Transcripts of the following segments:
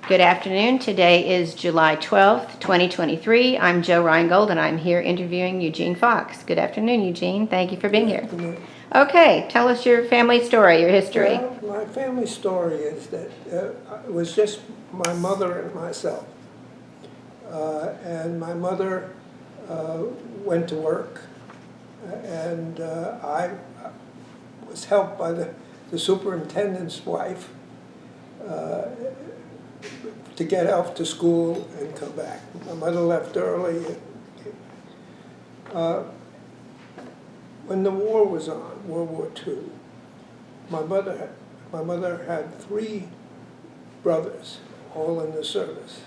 Good afternoon. Today is July 12th, 2023. I'm Jo Reingold, and I'm here interviewing Eugene Fox. Good afternoon, Eugene. Thank you for being here. Okay, tell us your family story, your history. Well, my family story is that it was just my mother and myself. And my mother went to work, and I was helped by the superintendent's wife to get off to school and come back. My mother left early. When the war was on, World War II, my mother had 3 brothers, all in the service.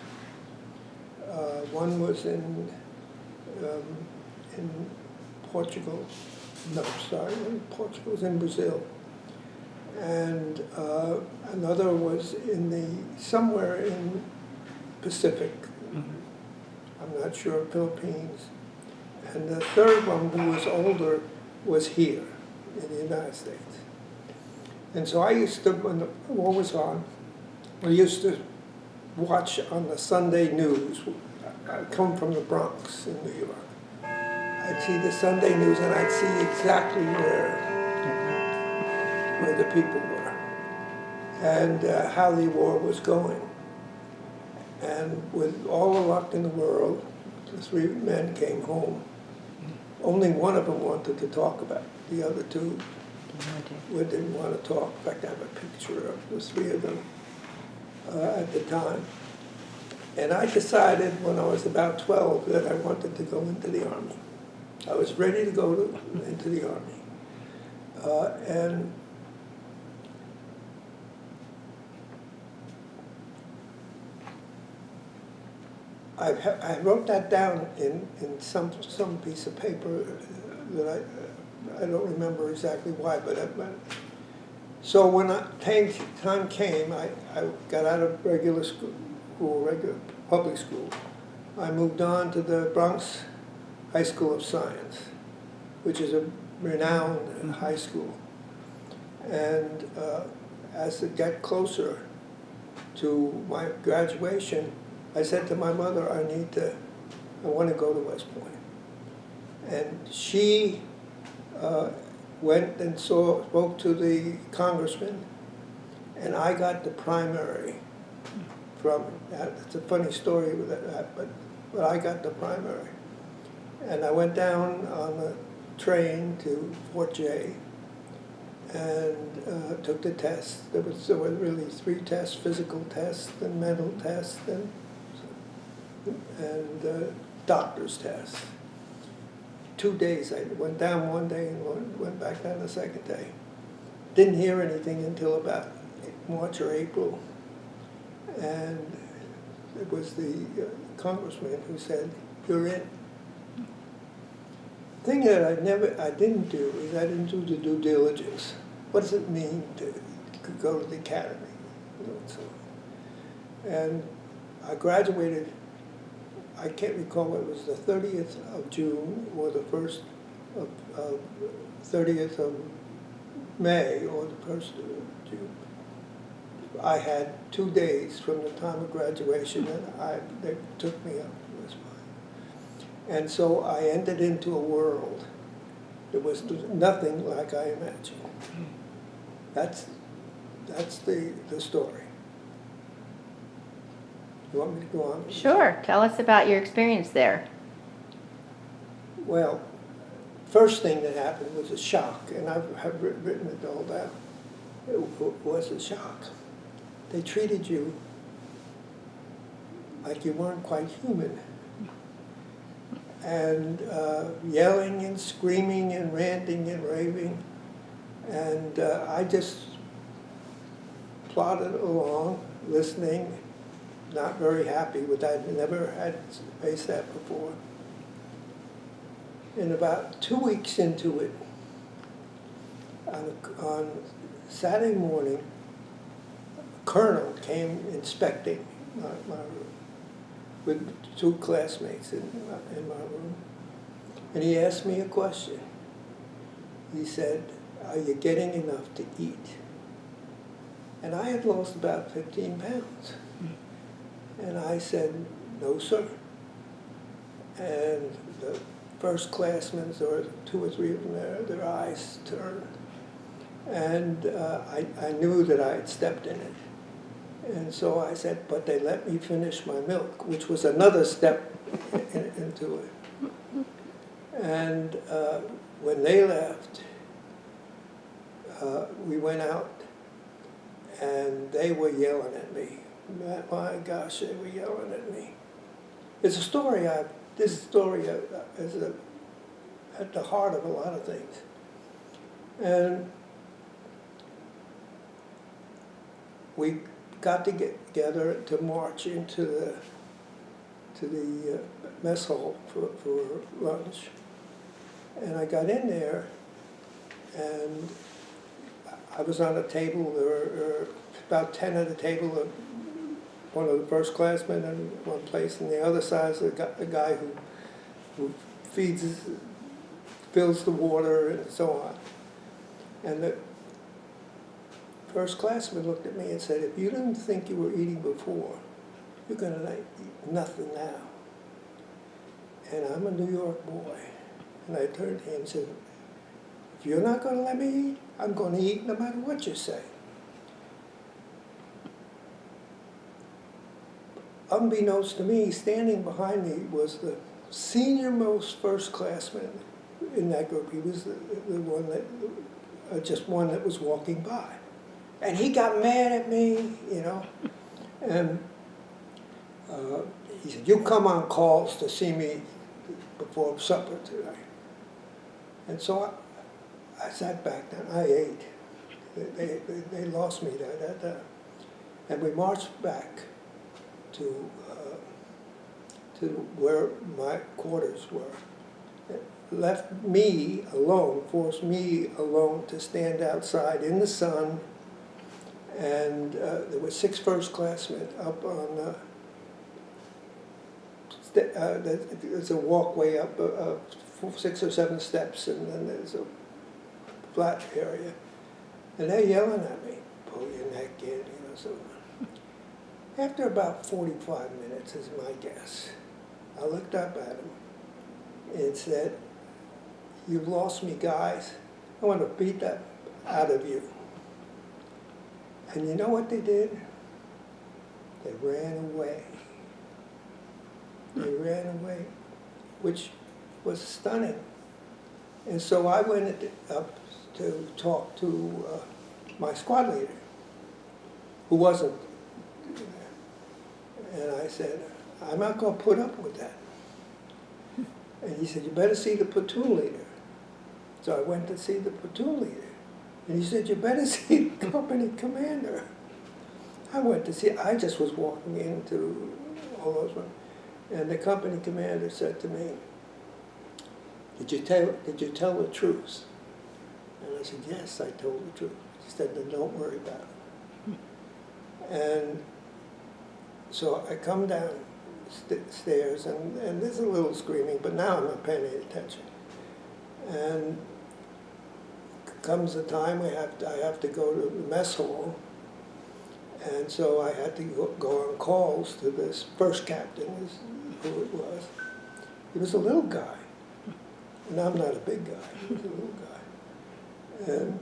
One was in Portugal. No, sorry, Portugal was in Brazil. And another was somewhere in Pacific. I'm not sure, Philippines. And the third one, who was older, was here in the United States. And so I used to, when the war was on, we used to watch on the Sunday news. I come from the Bronx in New York. I'd see the Sunday news and I'd see exactly where the people were and how the war was going. And with all the luck in the world, the 3 men came home. Only one of them wanted to talk about it. The other 2 didn't want to talk. In fact, I have a picture of the 3 of them at the time. And I decided when I was about 12 that I wanted to go into the Army. I was ready to go into the Army. And I wrote that down in some piece of paper that I don't remember exactly why, but so when time came, I got out of regular public school. I moved on to the Bronx High School of Science, which is a renowned high school. And as it got closer to my graduation, I said to my mother, I want to go to West Point. And she went and spoke to the congressman, and I got the primary from it. It's a funny story with that, but I got the primary. And I went down on the train to Fort J and took the test. There were really 3 tests: physical test and mental test and doctor's test. 2 days. I went down one day and went back down the second day. Didn't hear anything until about March or April. And it was the congressman who said, "You're in." The thing that I didn't do is I didn't do the due diligence. What does it mean to go to the academy? And I graduated. I can't recall whether it was the 30th of June or the 30th of May or the 1st of June. I had 2 days from the time of graduation, and they took me up to West Point. And so I entered into a world that was nothing like I imagined. That's the story. You want me to go on? Sure. Tell us about your experience there. Well, first thing that happened was a shock, and I've written it all down. It was a shock. They treated you like you weren't quite human. And yelling and screaming and ranting and raving. And I just plodded along, listening, not very happy with that. Never had faced that before. And about 2 weeks into it, on Saturday morning, a colonel came inspecting my room with 2 classmates in my room. And he asked me a question. He said, "Are you getting enough to eat?" And I had lost about 15 pounds. And I said, no, sir. And the first classmen, or 2 or 3 of them, their eyes turned. And I knew that I had stepped in it. And so I said, but they let me finish my milk, which was another step into it. And when they left, we went out, and they were yelling at me. My gosh, they were yelling at me. It's a story this story is at the heart of a lot of things. And we got to get together to march into the mess hall for lunch. And I got in there, and I was on a table. There were about 10 at a table. One of the first classmen in one place, and the other side is the guy who fills the water and so on. And the first classman looked at me and said, if you didn't think you were eating before, you're going to eat nothing now. And I'm a New York boy. And I turned to him and said, if you're not going to let me eat, I'm going to eat no matter what you say. Unbeknownst to me, standing behind me was the senior-most first classman in that group. He was the one that, just one that was walking by. And he got mad at me, and he said, you come on calls to see me before supper today. And so I sat back down, I ate. They lost me that. And we marched back to where my quarters were. It left me alone, forced me alone to stand outside in the sun, and there were 6 first classmen up on there's a walkway up 6 or 7 steps, and then there's a flat area, and they're yelling at me, pull your neck in, so. After about 45 minutes is my guess, I looked up at him and said, you've lost me, guys. I want to beat that out of you. And you know what they did? They ran away. They ran away, which was stunning. And so I went up to talk to my squad leader, who wasn't. And I said, I'm not going to put up with that. And he said, you better see the platoon leader. So I went to see the platoon leader. And he said, you better see the company commander. I went to see, I just was walking into all those ones. And the company commander said to me, did you tell the truth? And I said, yes, I told the truth. He said, then don't worry about it. And so I come down stairs, and there's a little screaming, but now I'm not paying any attention. And comes a time I have to go to the mess hall, and so I had to go on calls to this first captain, who it was. He was a little guy, and I'm not a big guy, he was a little guy. And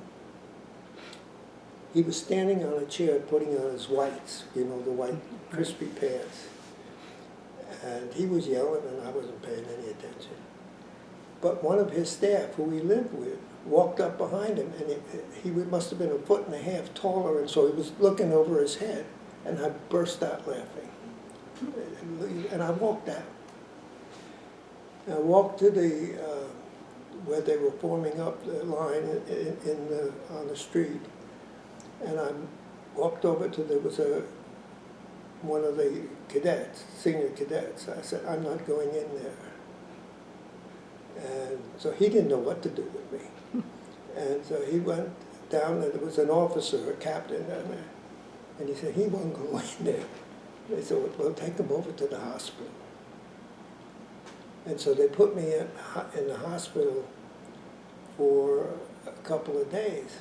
he was standing on a chair putting on his whites, the white crispy pants. And he was yelling, and I wasn't paying any attention. But one of his staff, who he lived with, walked up behind him, and he must have been 1.5 foot taller, and so he was looking over his head, and I burst out laughing. And I walked out. And I walked to where they were forming up the line on the street, and I walked over to, there was one of the cadets, senior cadets. I said, I'm not going in there. And so he didn't know what to do with me. And so he went down, and there was an officer, a captain down there, and he said, he won't go in there. They said, well, take him over to the hospital. And so they put me in the hospital for a couple of days.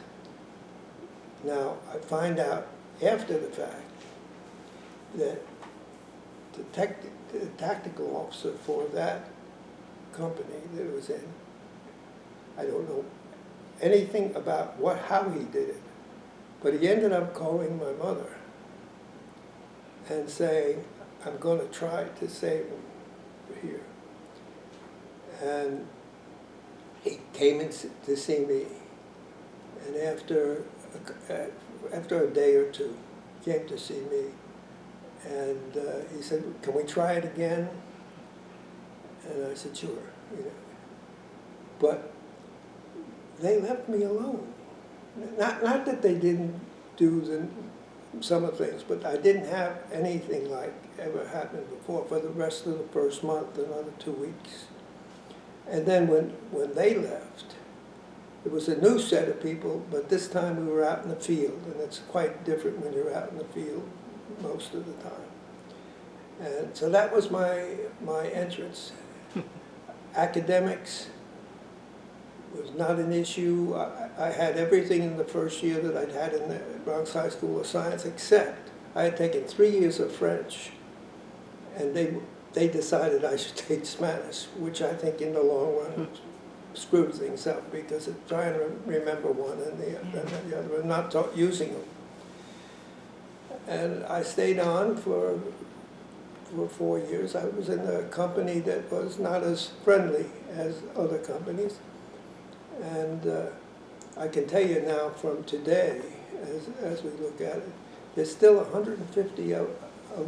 Now, I find out after the fact that the tactical officer for that company that it was in. I don't know anything about how he did it, but he ended up calling my mother and saying, I'm going to try to save him here. And he came in to see me, and after a day or two, he came to see me, and he said, can we try it again? And I said, sure. You know. But they left me alone. Not that they didn't do some of the things, but I didn't have anything like ever happened before for the rest of the first month, another 2 weeks. And then when they left, it was a new set of people, but this time we were out in the field, and it's quite different when you're out in the field most of the time. And so that was my entrance. Academics was not an issue. I had everything in the first year that I'd had in the Bronx High School of Science, except I had taken 3 years of French, and they decided I should take Spanish, which I think in the long run screwed things up, because it's trying to remember one and the other and not using them. And I stayed on for 4 years. I was in a company that was not as friendly as other companies. And I can tell you now from today, as we look at it, there's still 150 of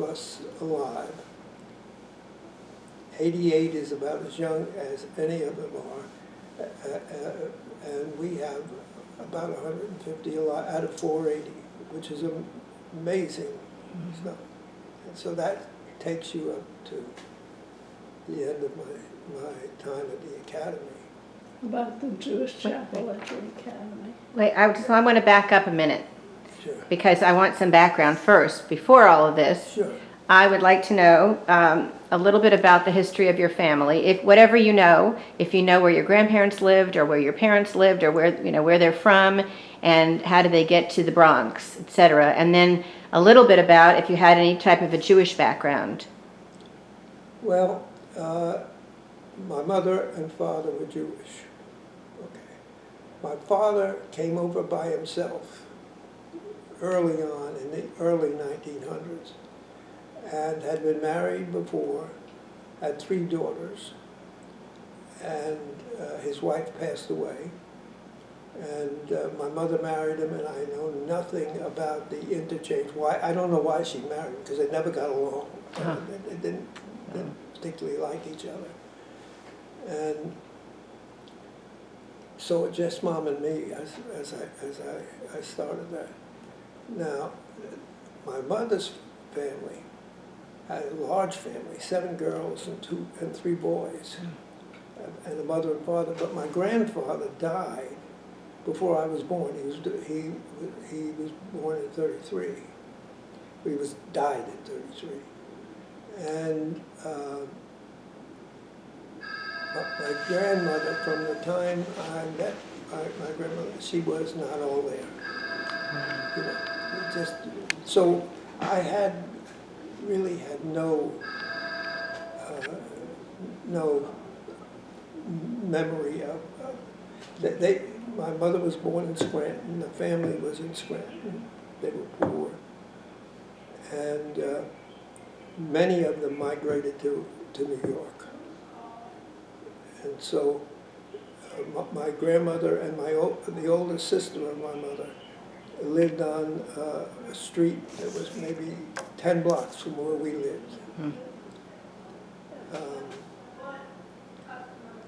us alive. 88 is about as young as any of them are. And we have about 150 alive out of 480, which is amazing stuff. And so that takes you up to the end of my time at the academy. About the Jewish chapel at the academy. Wait, I want to back up a minute. Sure. Because I want some background first. Before all of this, Sure. I would like to know a little bit about the history of your family. If whatever you know, if you know where your grandparents lived or where your parents lived or where they're from and how did they get to the Bronx, etc. And then a little bit about if you had any type of a Jewish background. Well, my mother and father were Jewish. Okay. My father came over by himself early on in the early 1900s and had been married before, had 3 daughters, and his wife passed away. And my mother married him, and I know nothing about the interchange. Why? I don't know why she married him, because they never got along. Uh-huh. They didn't particularly like each other. And so it's just Mom and me as I started that. Now, my mother's family had a large family, 7 girls and 3 boys, and a mother and father. But my grandfather died before I was born. He was born in 33. He died in 33. And my grandmother, from the time I met my grandmother, she was not all there. You know, just so I really had no memory of my mother was born in Scranton. The family was in Scranton. They were poor, and many of them migrated to New York. And so my grandmother and the oldest sister of my mother lived on a street that was maybe 10 blocks from where we lived.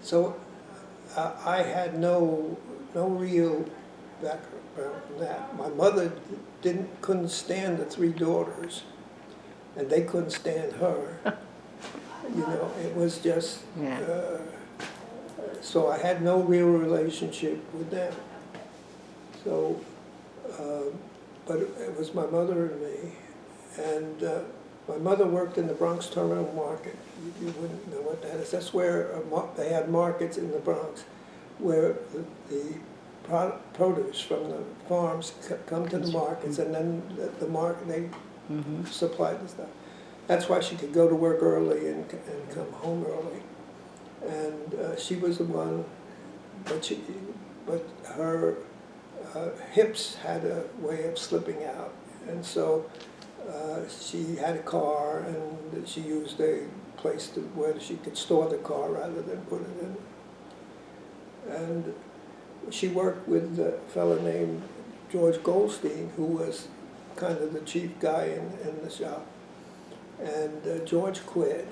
So I had no real background from that. My mother couldn't stand the 3 daughters, and they couldn't stand her. You know, it was just. Yeah. So I had no real relationship with them. So, but it was my mother and me, and my mother worked in the Bronx Terminal Market. You wouldn't know what that is. That's where they had markets in the Bronx, where the produce from the farms come to the markets, and then the market they supplied the stuff. That's why she could go to work early and come home early. And she was the one, but her hips had a way of slipping out. And so she had a car, and she used a place where she could store the car rather than put it in. And she worked with a fellow named George Goldstein, who was kind of the chief guy in the shop. And George quit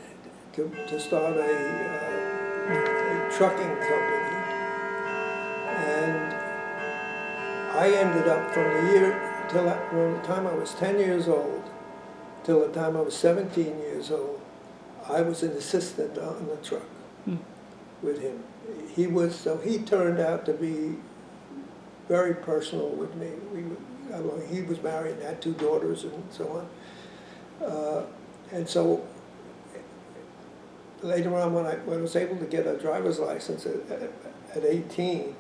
to start a trucking company. And I ended up from the time I was 10 years old till the time I was 17 years old, I was an assistant on the truck with him. He turned out to be very personal with me. He was married and had 2 daughters and so on. And so later on, when I was able to get a driver's license at 18,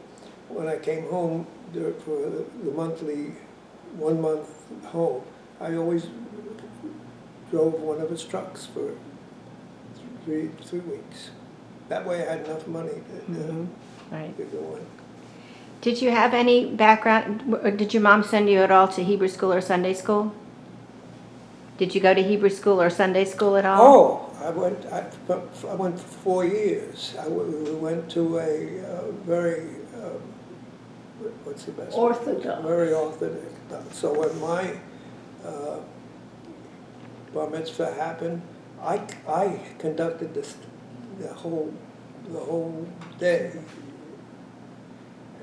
when I came home for the monthly 1 month home, I always drove one of his trucks for 3 weeks. That way I had enough money Right. to go in. Did you have any background, or did your mom send you at all to Hebrew school or Sunday school? Did you go to Hebrew school or Sunday school at all? Oh, I went for 4 years. We went to a very, what's the best? Orthodox. Very orthodox. So when my bar mitzvah happened, I conducted the whole day,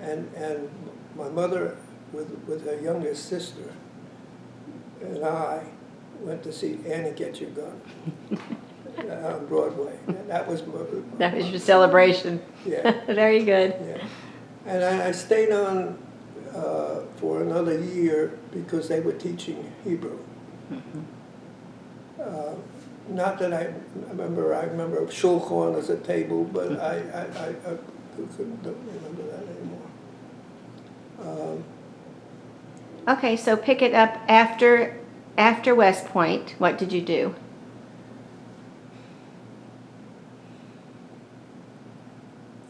and my mother with her youngest sister and I went to see Annie Get Your Gun on Broadway. And that was That was your celebration. yeah. Very good. Yeah. And I stayed on for another year because they were teaching Hebrew. Not that I remember Shulchan as a table, but I don't remember that anymore. Okay, so pick it up after West Point. What did you do?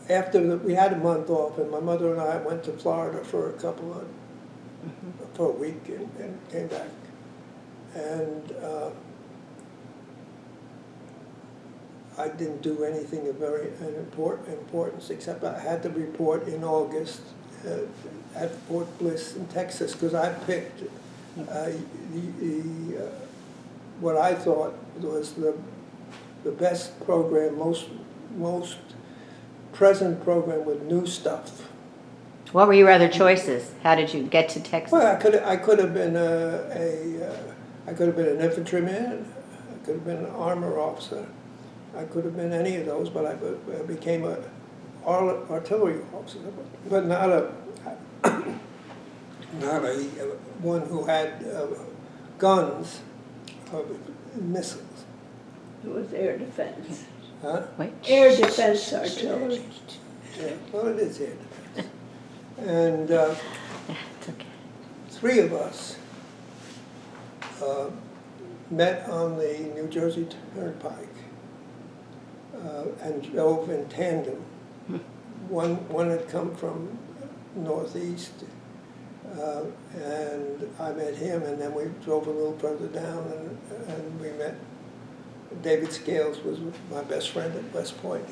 We had a month off, and my mother and I went to Florida for for a week and came back. And I didn't do anything of importance, except I had to report in August at Fort Bliss in Texas, because I picked what I thought was the best program, most present program with new stuff. What were your other choices? How did you get to Texas? Well, I could have been I could have been an infantryman. I could have been an armor officer. I could have been any of those, but I became an artillery officer, but not a one who had guns or missiles. It was air defense. Huh? Wait. Air defense artillery. Yeah, well, it is air defense. And It's okay. 3 of us met on the New Jersey Turnpike and drove in tandem. One had come from Northeast, and I met him, and then we drove a little further down, and we met. David Scales was my best friend at West Point.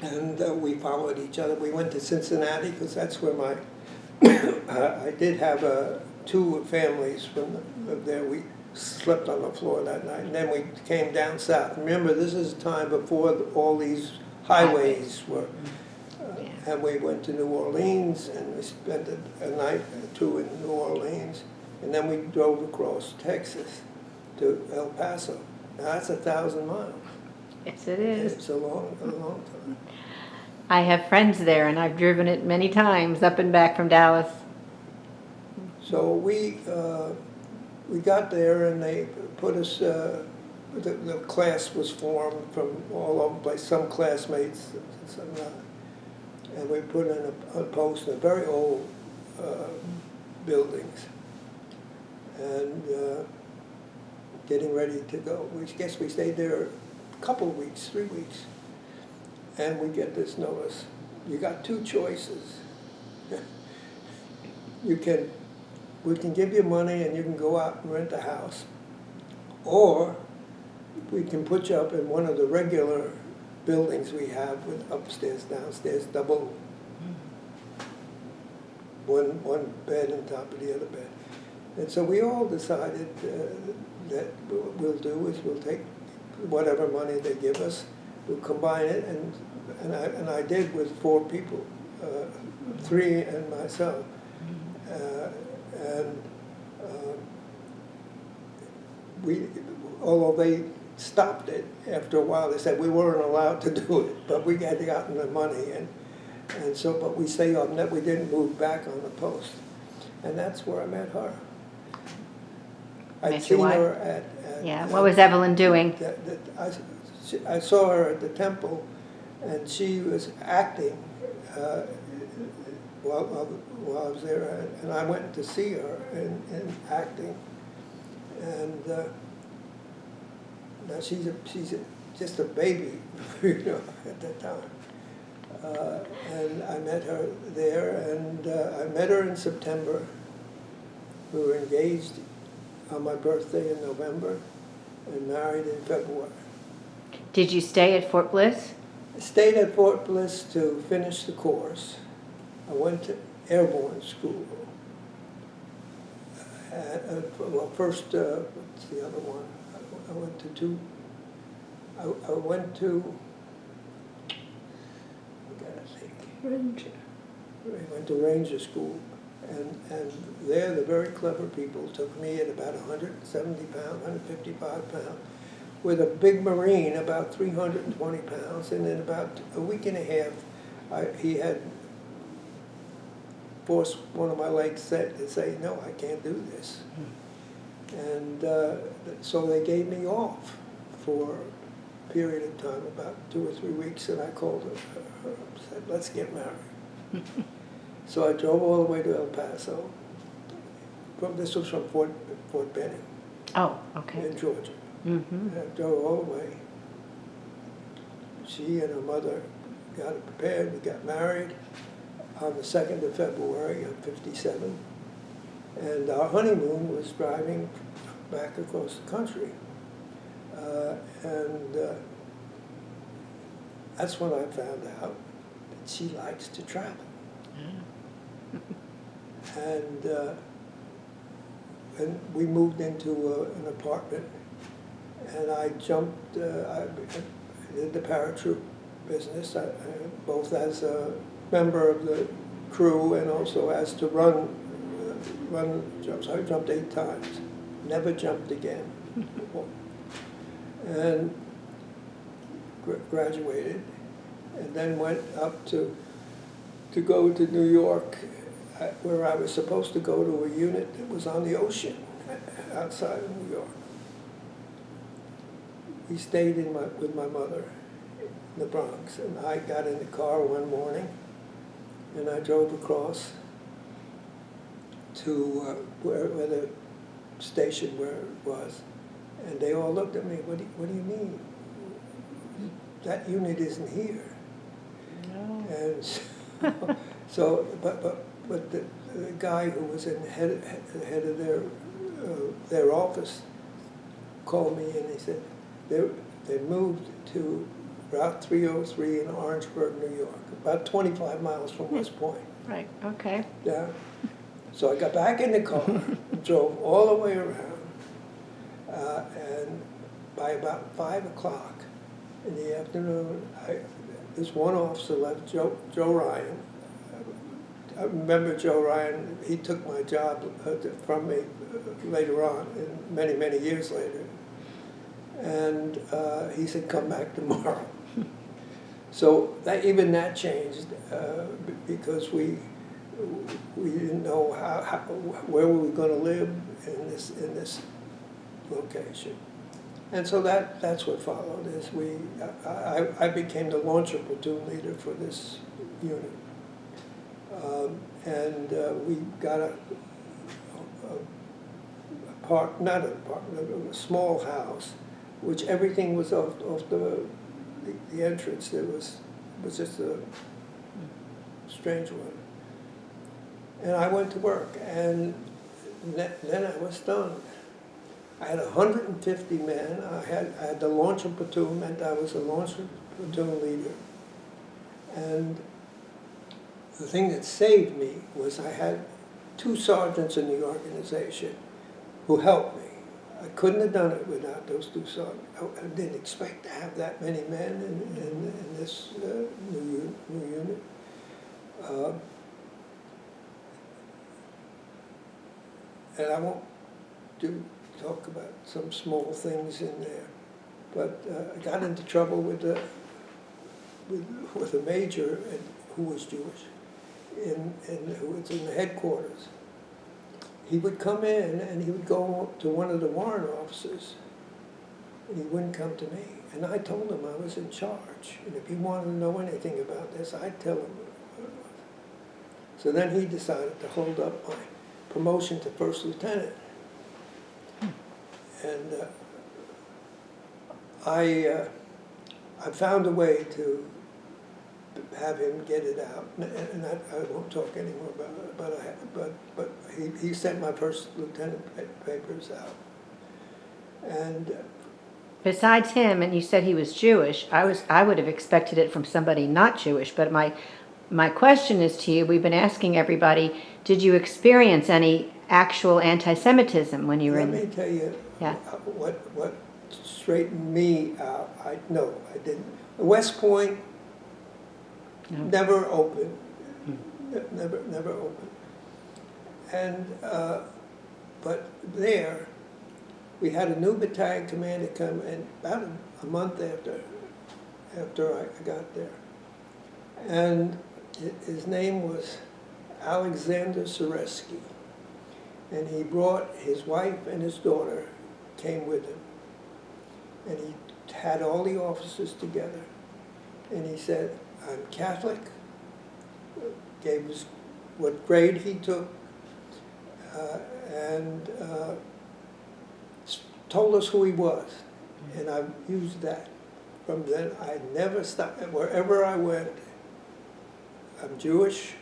And we followed each other. We went to Cincinnati because that's where my I did have 2 families from lived there. We slept on the floor that night, and then we came down south. Remember, this is a time before all these highways were. And we went to New Orleans, and we spent a night or 2 in New Orleans, and then we drove across Texas to El Paso. Now that's 1,000 miles. Yes, it is. It's a long time. I have friends there, and I've driven it many times up and back from Dallas. So we got there, and they put us. The class was formed from all over the place. Some classmates, some not. And we put in a post in very old buildings, and getting ready to go. We guess we stayed there a couple of weeks, 3 weeks, and we get this notice. You got two choices. We can give you money and you can go out and rent a house, or we can put you up in one of the regular buildings we have with upstairs, downstairs, double, one bed on top of the other bed. And so we all decided that what we'll do is we'll take whatever money they give us, we'll combine it, and I did with 4 people, 3 and myself. We, although they stopped it after a while, they said we weren't allowed to do it, but we had gotten the money, and so, but we stayed on that. We didn't move back on the post, and that's where I met her. I'd Met your seen wife? her at Yeah, what was Evelyn doing? I saw her at the temple, and she was acting while I was there, and I went to see her in acting, and now she's just a baby, you know, at that time. And I met her there, and I met her in September. We were engaged on my birthday in November and married in February. Did you stay at Fort Bliss? I stayed at Fort Bliss to finish the course. I went to airborne school. Well, first, what's the other one? I went to two. I went to, I gotta think. Ranger. I went to Ranger School, and there the very clever people took me at about 170 pounds, 155 pounds, with a big Marine about 320 pounds, and in about a week and a half, he had forced one of my legs to say, no, I can't do this. And so they gave me off for a period of time, about 2 or 3 weeks, and I called her and said, let's get married. So I drove all the way to El Paso. This was from Fort Benning. Oh, okay. In Georgia. Mm-hmm. And I drove all the way. She and her mother got it prepared. We got married on the 2nd of February of '57. And our honeymoon was driving back across the country. That's when I found out that she likes to travel. And we moved into an apartment, and I jumped, I did the paratroop business, both as a member of the crew and also as to run jumps. I jumped 8 times, never jumped again. And graduated, and then went up to go to New York, where I was supposed to go to a unit that was on the ocean outside of New York. We stayed with my mother in the Bronx, and I got in the car one morning, and I drove across to where the station where it was, and they all looked at me. What do you mean? That unit isn't here. No. And so, but the guy who was in head of their office called me, and he said they moved to Route 303 in Orangeburg, New York, about 25 miles from West Point. Right, okay. Yeah. So I got back in the car, drove all the way around, and by about 5 o'clock in the afternoon, this one officer left, Jo Ryan. I remember Jo Ryan. He took my job from me later on, many, many years later. And he said, come back tomorrow. So even that changed because we didn't know where we were going to live in this location. And so that's what followed. I became the launcher platoon leader for this unit, and we got a not an apartment, a small house, which everything was off the entrance. There was just a strange one. And I went to work, and then I was stunned. I had 150 men. I had to launch a platoon, and I was a launch platoon leader. And the thing that saved me was I had 2 sergeants in the organization who helped me. I couldn't have done it without those 2 sergeants. I didn't expect to have that many men in this new unit. And I won't talk about some small things in there, but I got into trouble with a major who was Jewish, who was in the headquarters. He would come in and he would go to one of the warrant officers, and he wouldn't come to me. And I told him I was in charge, and if he wanted to know anything about this, I'd tell him what it was. So then he decided to hold up my promotion to first lieutenant. And I found a way to have him get it out, and I won't talk anymore about it, but he sent my first lieutenant papers out. And Besides him, and you said he was Jewish, I would have expected it from somebody not Jewish, but my question is to you, we've been asking everybody, did you experience any actual anti-Semitism when you were in? Let me tell you what straightened me out. No, I didn't. West Point never opened. Never opened. And but there, we had a new battalion commander come in about a month after I got there, and his name was Alexander Soreski, and he brought his wife and his daughter came with him, and he had all the officers together, and he said, "I'm Catholic," gave us what grade he took, and told us who he was, and I used that. From then, I never stopped. Wherever I went, I'm Jewish,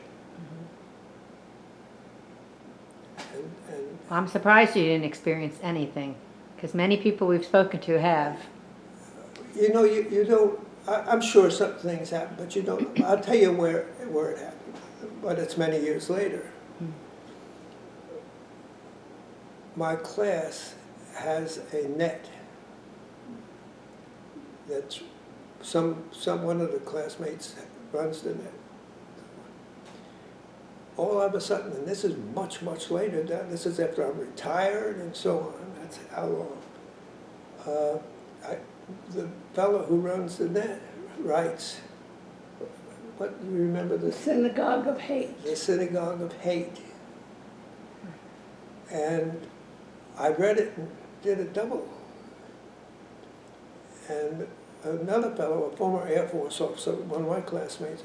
and I'm surprised you didn't experience anything, because many people we've spoken to have. you know, you don't. I'm sure some things happen, but you don't. I'll tell you where it happened, but it's many years later. My class has a net that's one of the classmates runs the net. All of a sudden, and this is much later, this is after I'm retired and so on, that's how long, the fellow who runs the net writes, what do you remember this? Synagogue of Hate. The Synagogue of Hate. And I read it and did a double. And another fellow, a former Air Force officer, one of my classmates,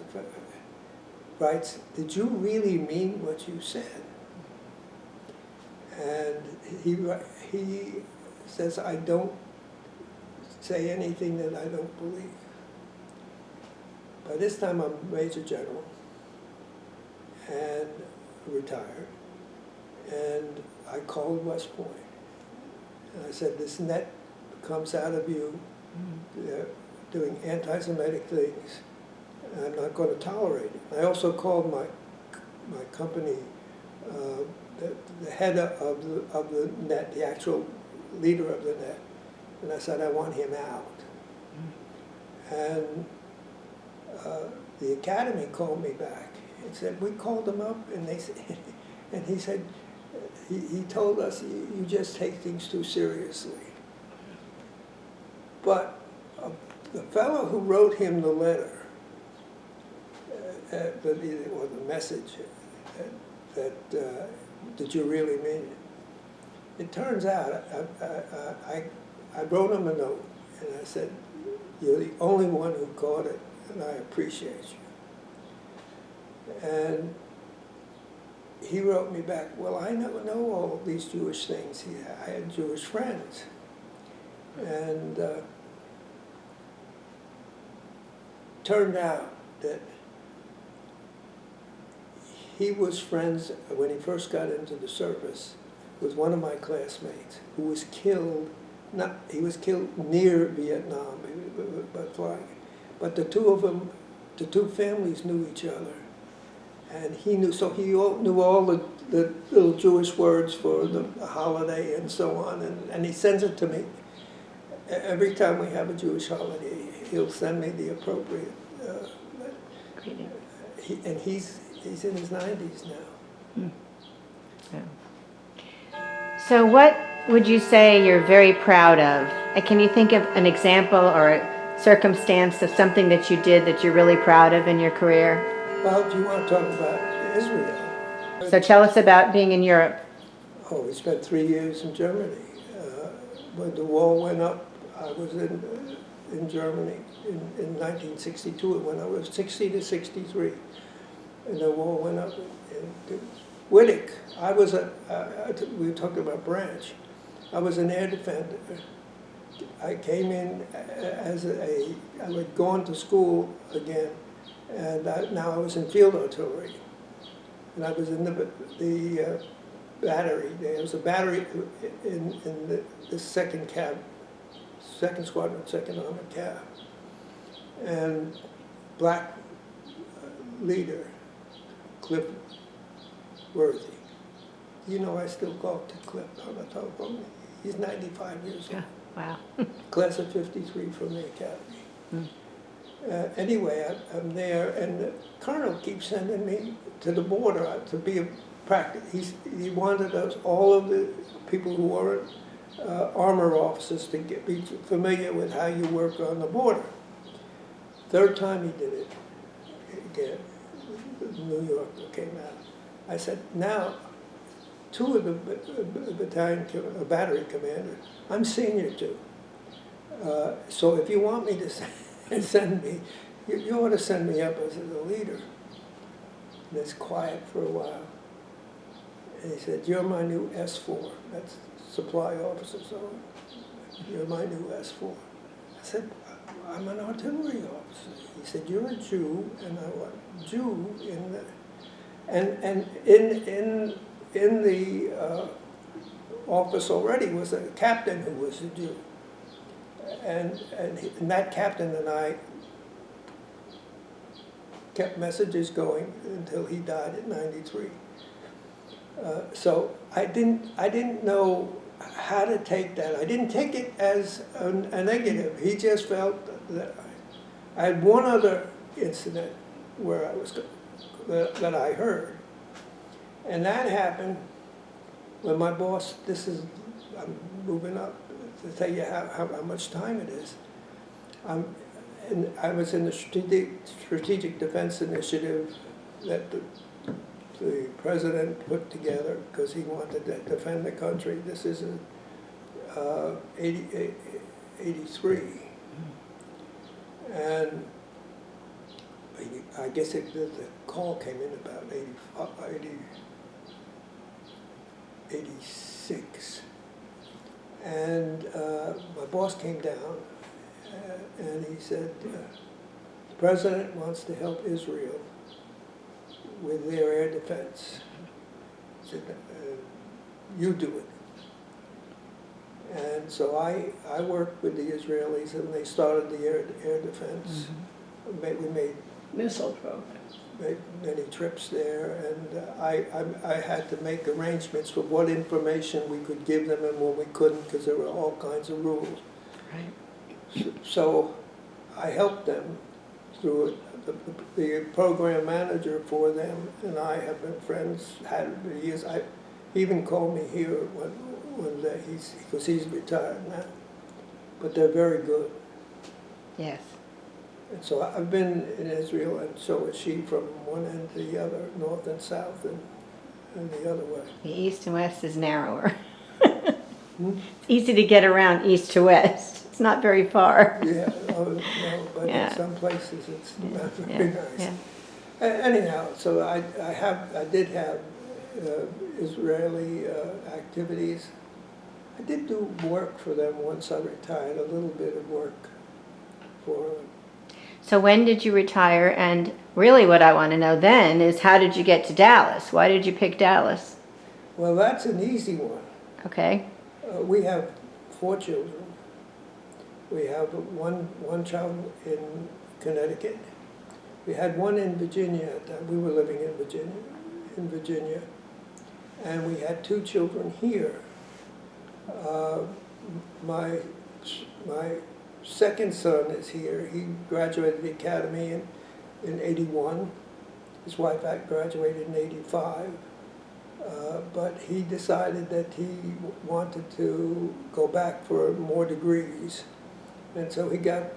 writes, "Did you really mean what you said?" And he says, "I don't say anything that I don't believe." By this time, I'm Major General and retired, and I called West Point. And I said, "This net comes out of you doing anti-Semitic things, and I'm not going to tolerate it." I also called my company, the head of the net, the actual leader of the net, and I said, "I want him out." And the academy called me back and said, "We called him up, and they said," and he said, he told us, "You just take things too seriously." But the fellow who wrote him the letter, or the message, that did you really mean it? It turns out I wrote him a note, and I said, "You're the only one who caught it, and I appreciate you." And he wrote me back, well, I know all these Jewish things. I had Jewish friends. And turned out that he was friends, when he first got into the service, with one of my classmates who was killed, he was killed near Vietnam by flying. But the two of them, the two families knew each other. And he knew, so he knew all the little Jewish words for the holiday and so on, and he sends it to me. Every time we have a Jewish holiday, he'll send me the appropriate. Greeting. And he's in his 90s now. So what would you say you're very proud of? Can you think of an example or a circumstance of something that you did that you're really proud of in your career? Well, if you want to talk about Israel. So tell us about being in Europe. Oh, we spent 3 years in Germany. When the wall went up, I was in Germany in 1962, when I was 60 to 63. And the wall went up in Wittig. We were talking about branch. I was an air defender. I came in I had gone to school again, and now I was in field artillery. And I was in the battery. There was a battery in the second squadron, second armored cab. And black leader, Cliff Worthy. You know, I still talk to Cliff on the telephone. He's 95 years old. Wow. Class of 53 from the academy. Anyway, I'm there, and the colonel keeps sending me to the border to be a practice. He wanted us, all of the people who weren't armor officers, to be familiar with how you work on the border. Third time he did it again. New Yorker came out. I said, now, two of the battery commanders, I'm senior too. So if you want me to send me, you ought to send me up as a leader. And it's quiet for a while. And he said, you're my new S4. That's supply officer, so you're my new S4. I said, I'm an artillery officer. He said, you're a Jew, and I went, Jew in the, and in the office already was a captain who was a Jew. And that captain and I kept messages going until he died at 93. So I didn't know how to take that. I didn't take it as a negative. He just felt that I had one other incident where that I heard, and that happened when my boss. I'm moving up to tell you how much time it is. I was in the Strategic Defense Initiative that the president put together because he wanted to defend the country. This is in 83. And I guess the call came in about 86. And my boss came down and he said, the president wants to help Israel with their air defense. He said, you do it. And so I worked with the Israelis, and they started the air defense. We made Missile program. made many trips there, and I had to make arrangements for what information we could give them and what we couldn't, because there were all kinds of rules. Right. So I helped them through it. The program manager for them and I have been friends, had for years. He even called me here one day, because he's retired now. But they're very good. Yes. And so I've been in Israel, and so is she, from one end to the other, north and south, and the other way. The east and west is narrower. It's easy to get around east to west. It's not very far. Yeah, no, but Yeah. in some places it's not Yeah, very nice. yeah. Anyhow, so I did have Israeli activities. I did do work for them once I retired, a little bit of work for them. So when did you retire? And really what I want to know then is how did you get to Dallas? Why did you pick Dallas? Well, that's an easy one. Okay. We have 4 children. We have one child in Connecticut. We had one in Virginia. We were living in Virginia, and we had 2 children here. My second son is here. He graduated the academy in 81. His wife had graduated in 85. But he decided that he wanted to go back for more degrees. And so he got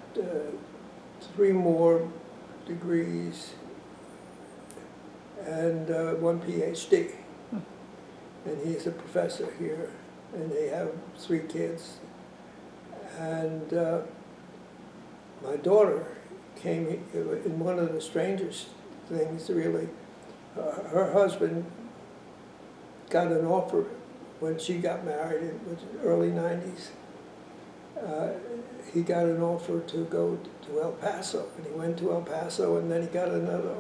3 more degrees and 1 PhD. And he's a professor here, and they have 3 kids. And my daughter came in one of the strangest things, really. Her husband got an offer when she got married in the early 90s. He got an offer to go to El Paso, and he went to El Paso, and then he got another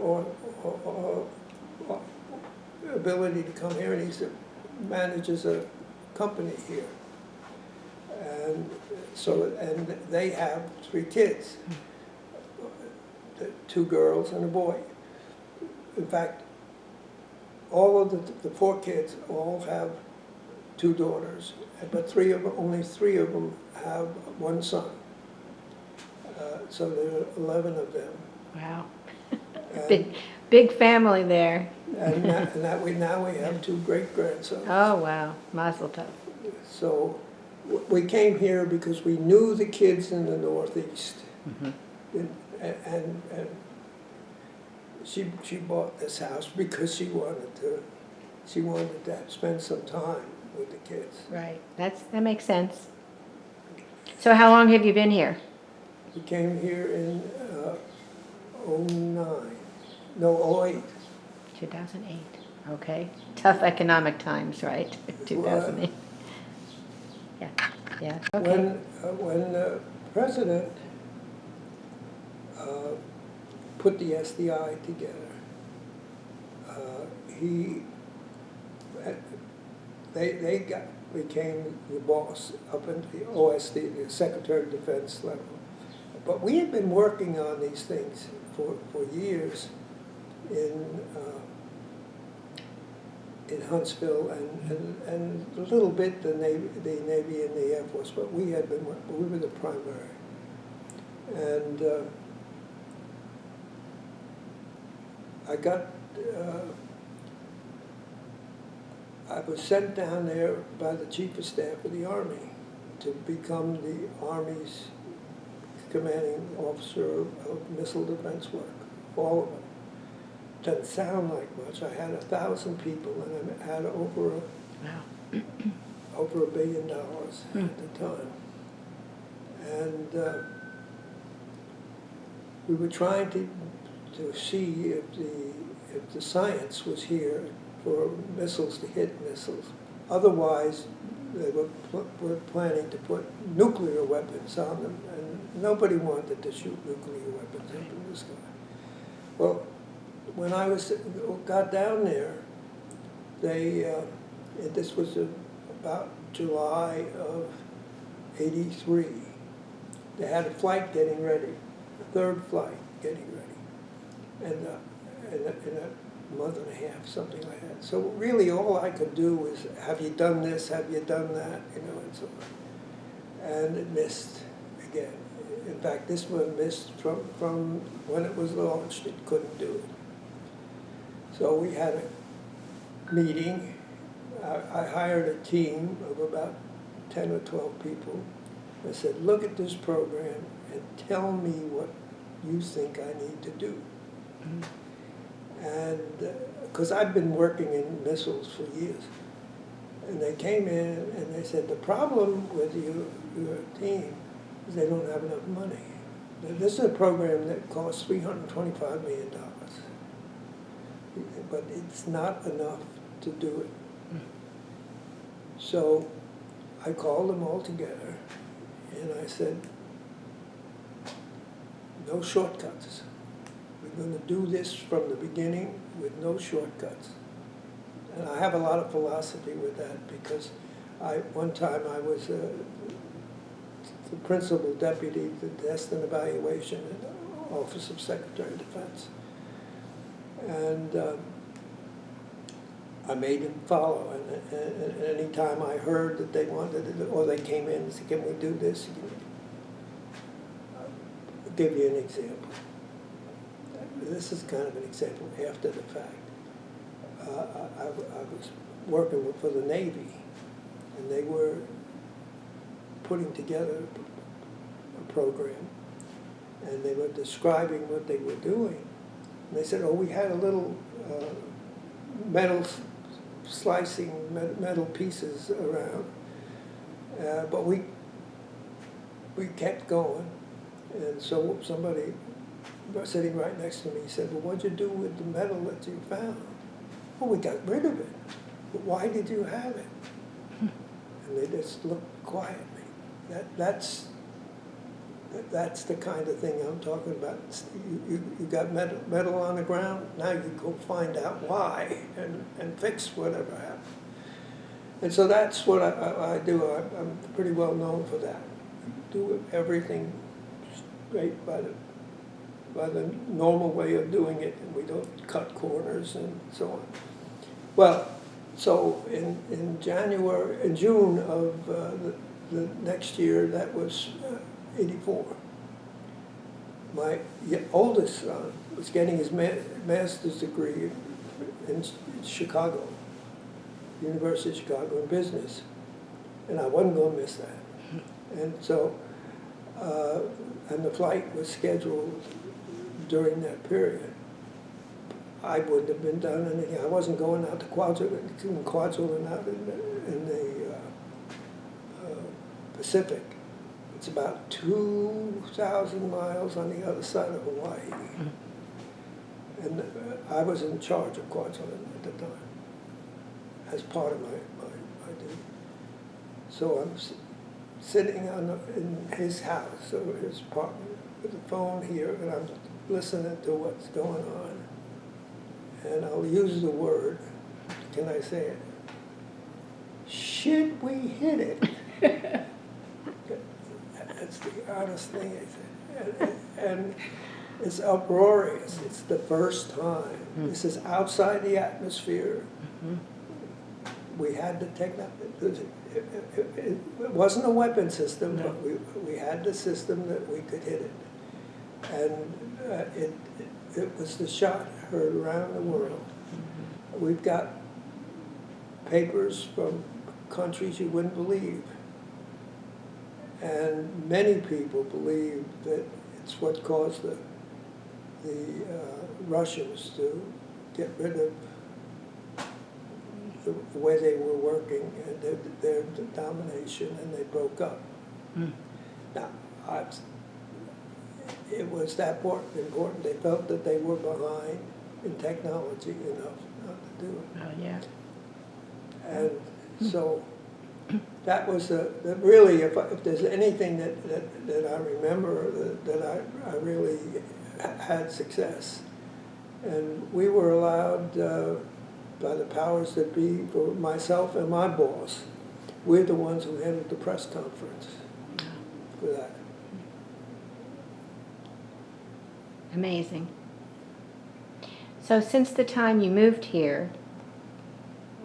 ability to come here, and he manages a company here. And so, and they have 3 kids, 2 girls and a boy. In fact, all of the 4 kids all have 2 daughters, but only 3 of them have 1 son. So there are 11 of them. Wow. And, Big family there. and now we have 2 great-grandsons. Oh, wow. Mazel tov. So we came here because we knew the kids in the Northeast. Mm-hmm. And she bought this house because she wanted to spend some time with the kids. Right. That makes sense. So how long have you been here? We came here in 08. 2008. Okay. Tough economic times, right? 2008. Yeah. Yeah. Okay. When the president put the SDI together, they became the boss up in the OSD, the Secretary of Defense level. But we had been working on these things for years in Huntsville and a little bit the Navy and the Air Force, but we were the primary. And I was sent down there by the Chief of Staff of the Army to become the Army's commanding officer of missile defense work, all of them. Doesn't sound like much. I had 1,000 people, and I had over $1 billion at the time. And we were trying to see if the science was here for missiles to hit missiles. Otherwise, they were planning to put nuclear weapons on them, and nobody wanted to shoot nuclear weapons into the sky. Well, when I got down there, this was about July of '83. They had a flight getting ready, a 3rd flight getting ready, and in a month and a half, something like that. So really, all I could do was, have you done this? Have you done that? And so on. And it missed again. In fact, this one missed from when it was launched. It couldn't do it. So we had a meeting. I hired a team of about 10 or 12 people. I said, look at this program and tell me what you think I need to do. Mm-hmm. And because I've been working in missiles for years. And they came in and they said, the problem with your team is they don't have enough money. This is a program that costs $325 million. But it's not enough to do it. So I called them all together and I said, no shortcuts. We're going to do this from the beginning with no shortcuts. And I have a lot of philosophy with that because one time I was the principal deputy to test and evaluation in the Office of Secretary of Defense. And I made him follow. And any time I heard that they wanted it, or they came in and said, can we do this? I'll give you an example. This is kind of an example after the fact. I was working for the Navy, and they were putting together a program, and they were describing what they were doing. And they said, oh, we had a little metal slicing metal pieces around, but we kept going. And so somebody sitting right next to me said, well, what'd you do with the metal that you found? Oh, we got rid of it. But why did you have it? And they just looked quietly. That's the kind of thing I'm talking about. You got metal on the ground, now you go find out why and fix whatever happened. And so that's what I do. I'm pretty well known for that. Do everything straight by the normal way of doing it, and we don't cut corners and so on. Well, so in June of the next year, that was 84. My oldest son was getting his master's degree in Chicago, University of Chicago in business, and I wasn't going to miss that. And so, and the flight was scheduled during that period. I wouldn't have been done anything. I wasn't going out to Quadzul and out in the Pacific. It's about 2,000 miles on the other side of Hawaii. And I was in charge of Quadzul at the time, as part of my duty. So I'm sitting in his house, or his apartment, with the phone here, and I'm listening to what's going on. And I'll use the word, can I say it? Should we hit it? That's the honest thing I said. And it's uproarious. It's the first time. This is outside the atmosphere. We had the technology. It wasn't a weapon system, but we had the system that we could hit it. And it was the shot heard around the world. We've got papers from countries you wouldn't believe. And many people believe that it's what caused the Russians to get rid of the way they were working and their domination, and they broke up. Now, it was that important. They felt that they were behind in technology enough not to do it. Oh, yeah. And so that was really, if there's anything that I remember that I really had success. And we were allowed by the powers that be, for myself and my boss, we're the ones who handled the press conference for that. Amazing. So since the time you moved here,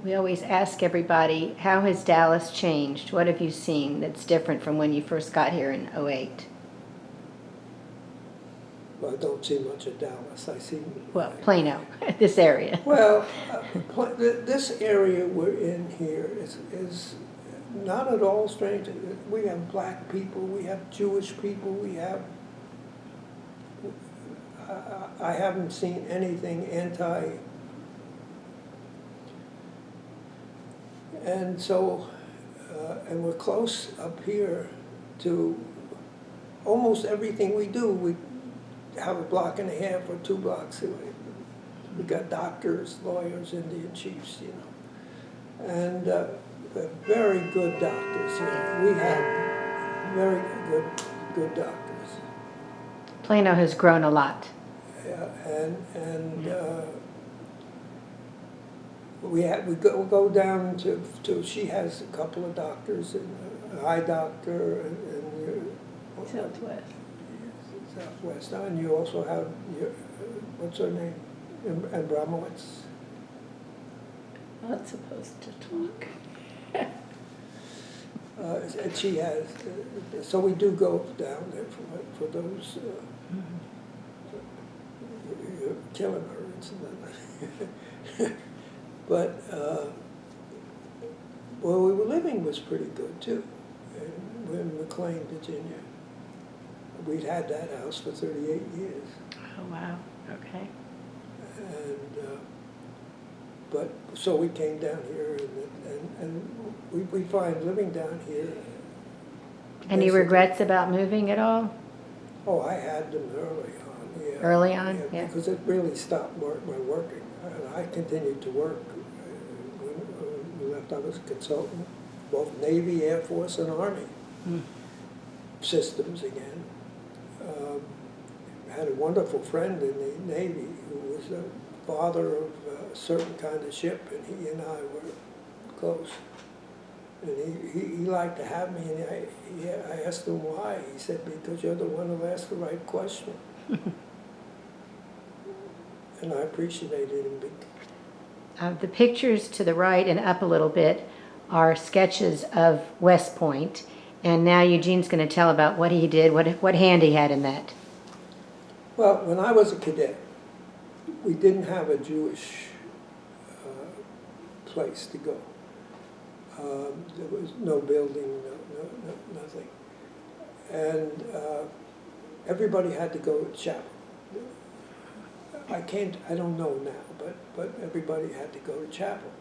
we always ask everybody, how has Dallas changed? What have you seen that's different from when you first got here in '08? Well, I don't see much of Dallas. I see... Well, Plano, this area. Well, this area we're in here is not at all strange. We have black people, we have Jewish people, we have... I haven't seen anything anti... And so, and we're close up here to almost everything we do. We have a block and a half or 2 blocks away We got doctors, lawyers, Indian chiefs, you know. And they're very good doctors here. We have very good doctors. Plano has grown a lot. Yeah, we go down to she has a couple of doctors, and an eye doctor, and Southwest. Southwest. And you also have your, what's her name, Abramowitz. Not supposed to talk. And she has, so we do go down there for those. You're killing her, incidentally. But where we were living was pretty good too. And in McLean, Virginia, we'd had that house for 38 years. Oh, wow. Okay. And but so we came down here, and we find living down here. Any regrets about moving at all? Oh, I had them early on. Yeah. Early on, yeah. Because it really stopped my working. And I continued to work. When we left, I was a consultant, both Navy, Air Force, and Army. Systems again. Had a wonderful friend in the Navy who was the father of a certain kind of ship, and he and I were close. And he liked to have me, and I asked him why. He said, because you're the one who asked the right question. And I appreciated him. The pictures to the right and up a little bit are sketches of West Point, and now Eugene's going to tell about what he did, what hand he had in that. Well, when I was a cadet, we didn't have a Jewish place to go. There was no building, nothing. And everybody had to go to chapel. I don't know now, but everybody had to go to chapel.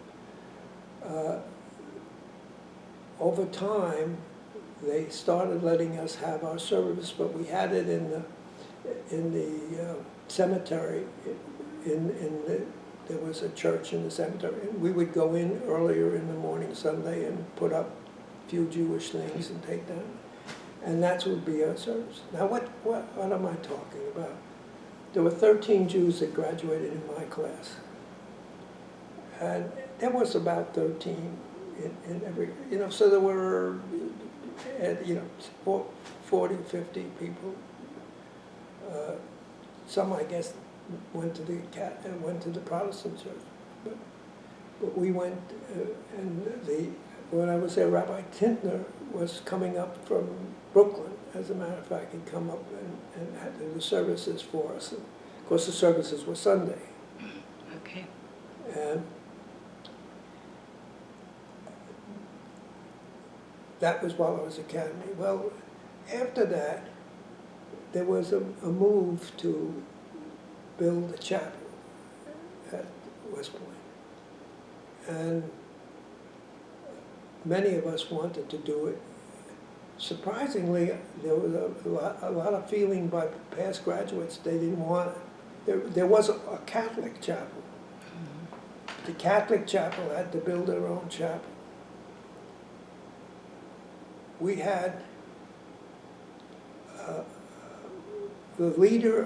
Over time, they started letting us have our service, but we had it in the cemetery. There was a church in the cemetery, and we would go in earlier in the morning Sunday and put up a few Jewish things and take them, and that would be our service. Now, what am I talking about? There were 13 Jews that graduated in my class, and there was about 13 in every, so there were, 40, 50 people. Some, I guess, went to the Protestant church, but we went, when I was there, Rabbi Tintner was coming up from Brooklyn. As a matter of fact, he'd come up and had to do the services for us. And of course, the services were Sunday. Okay. And that was while I was academy. Well, after that, there was a move to build a chapel at West Point. And many of us wanted to do it. Surprisingly, there was a lot of feeling by past graduates. They didn't want it. There was a Catholic chapel. The Catholic chapel had to build their own chapel. We had the leader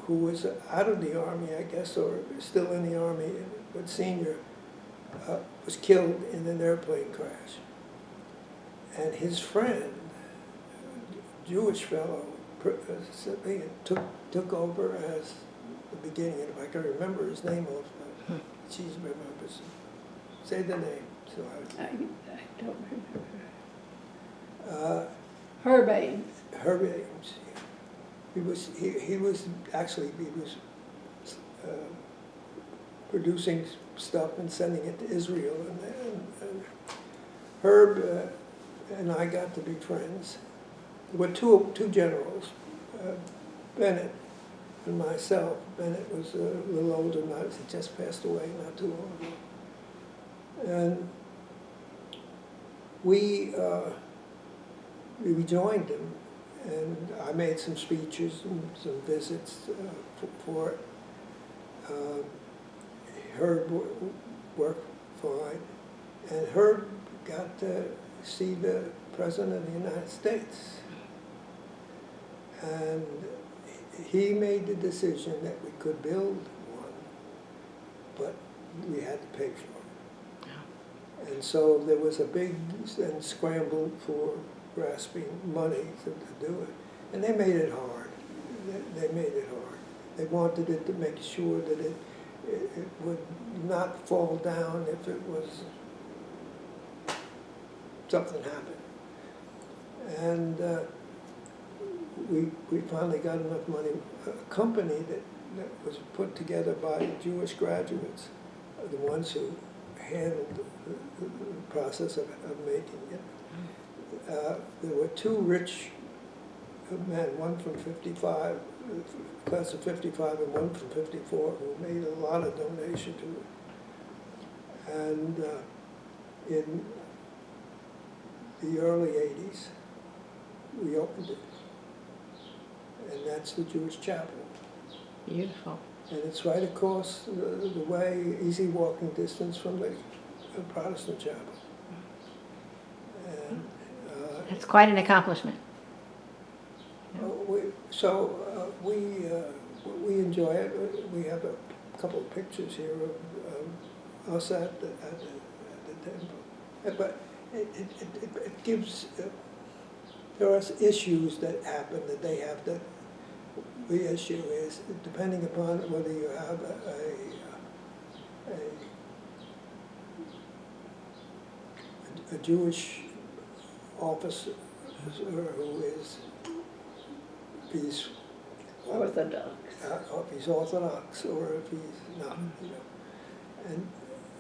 who was out of the Army, I guess, or still in the Army, but senior, was killed in an airplane crash. And his friend, Jewish fellow, took over as the beginning. And if I can remember his name, she remembers. Say the name. So I don't remember. Herb Ames. Herb Ames. He was producing stuff and sending it to Israel, and Herb and I got to be friends. There were two generals, Bennett and myself. Bennett was a little older than I was. He just passed away not too long ago. And we joined him, and I made some speeches and some visits for it. Herb worked fine, and Herb got to see the President of the United States. And he made the decision that we could build one, but we had to pay for it. And so there was a big scramble for grasping money to do it. And they made it hard. They made it hard. They wanted it to make sure that it would not fall down if it was something happened. And we finally got enough money. A company that was put together by Jewish graduates, the ones who handled the process of making it. There were two rich men, one from 55, class of 55, and one from 54, who made a lot of donation to it. And in the early 80s, we opened it. And that's the Jewish chapel. Beautiful. And it's right across the way, easy walking distance from the Protestant chapel. And, That's quite an accomplishment. we enjoy it. We have a couple of pictures here of us at the temple. But it gives, there are issues that happen that they have that. The issue is, depending upon whether you have a Jewish officer who is, if he's Orthodox. if he's Orthodox or if he's not, you know. And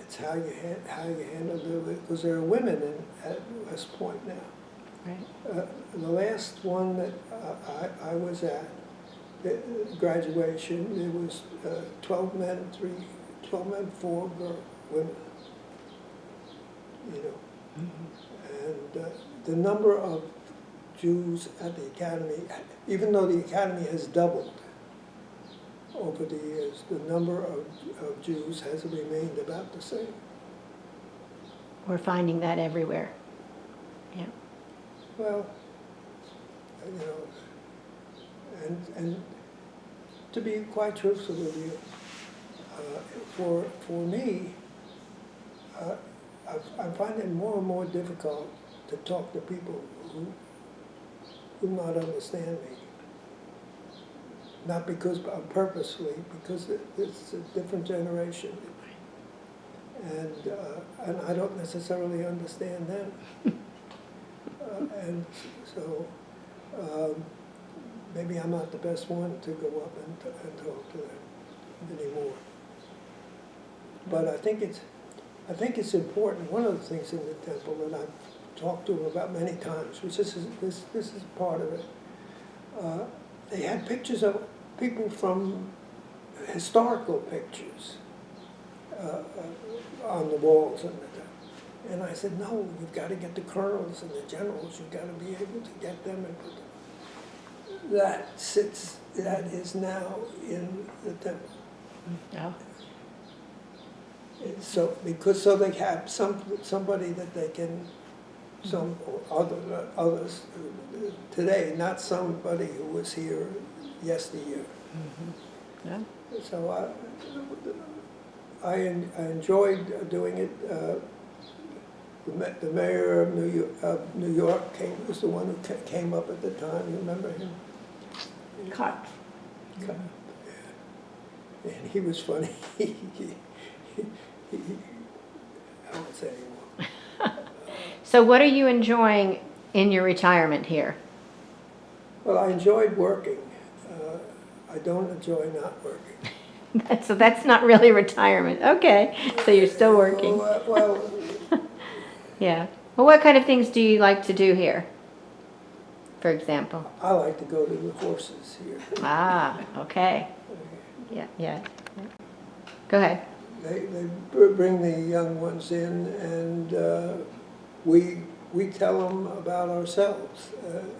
it's how you handle it, because there are women at West Point now. Right. The last one that I was at, the graduation, there was 12 men, 4 women, you know. And the number of Jews at the academy, even though the academy has doubled over the years, the number of Jews has remained about the same. We're finding that everywhere. Yeah. Well, you know, and to be quite truthful with you, for me, I find it more and more difficult to talk to people who do not understand me. Not because purposely, because it's a different generation, and I don't necessarily understand them. And so maybe I'm not the best one to go up and talk to them anymore. But I think it's important. One of the things in the temple that I've talked to them about many times, which this is part of it. They had pictures of people from historical pictures on the walls in the temple. And I said, no, you've got to get the colonels and the generals. You've got to be able to get them and put them. That is now in the temple. Oh. So they have somebody that they can, others today, not somebody who was here yesteryear. Mm-hmm. Yeah. So I enjoyed doing it. The mayor of New York was the one who came up at the time. You remember him? Cut. And he was funny. I won't say anymore. So what are you enjoying in your retirement here? Well, I enjoyed working. I don't enjoy not working. So that's not really retirement. Okay, so you're still working. Well, Yeah. Well, what kind of things do you like to do here, for example? I like to go to the horses here. Ah, okay. Yeah. Go ahead. They bring the young ones in, and we tell them about ourselves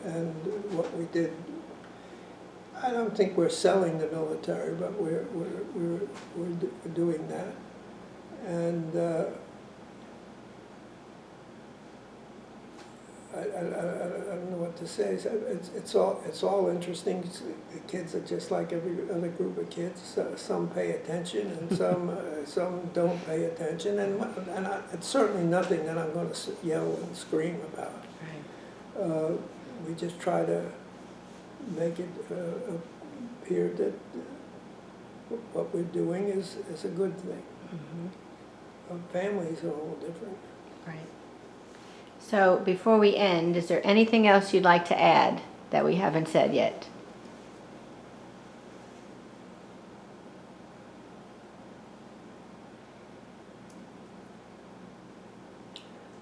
and what we did. I don't think we're selling the military, but we're doing that. And I don't know what to say. It's all interesting. The kids are just like every other group of kids. Some pay attention, and some don't pay attention. And it's certainly nothing that I'm going to yell and scream about. Right. We just try to make it appear that what we're doing is a good thing. Mm-hmm. Families are all different. Right. So before we end, is there anything else you'd like to add that we haven't said yet?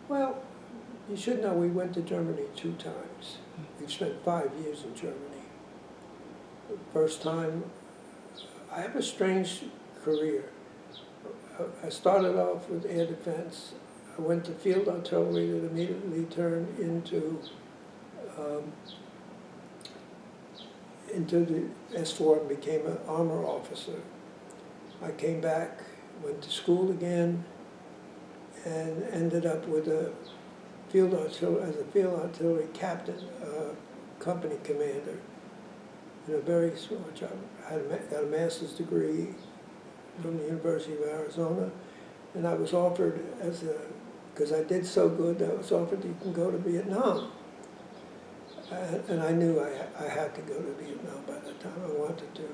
Well, you should know we went to Germany 2 times. We've spent 5 years in Germany. The first time, I have a strange career. I started off with air defense. I went to field artillery that immediately turned into the S4 and became an armor officer. I came back, went to school again, and ended up with a field artillery captain, company commander, in a very smart job. I got a master's degree from the University of Arizona, and I was offered because I did so good, I was offered you can go to Vietnam. And I knew I had to go to Vietnam by the time I wanted to.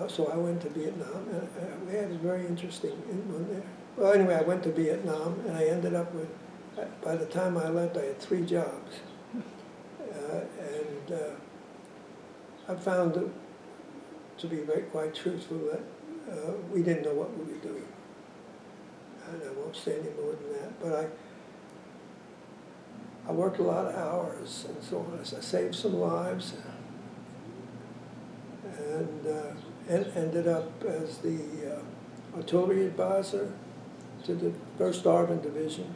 So I went to Vietnam, and we had a very interesting one there. Well, anyway, I went to Vietnam, and I ended up with, by the time I left, I had 3 jobs. I found it to be quite truthful that we didn't know what we were doing. And I won't say any more than that, but I worked a lot of hours and so on. I saved some lives and ended up as the artillery advisor to the 1st Arvin Division.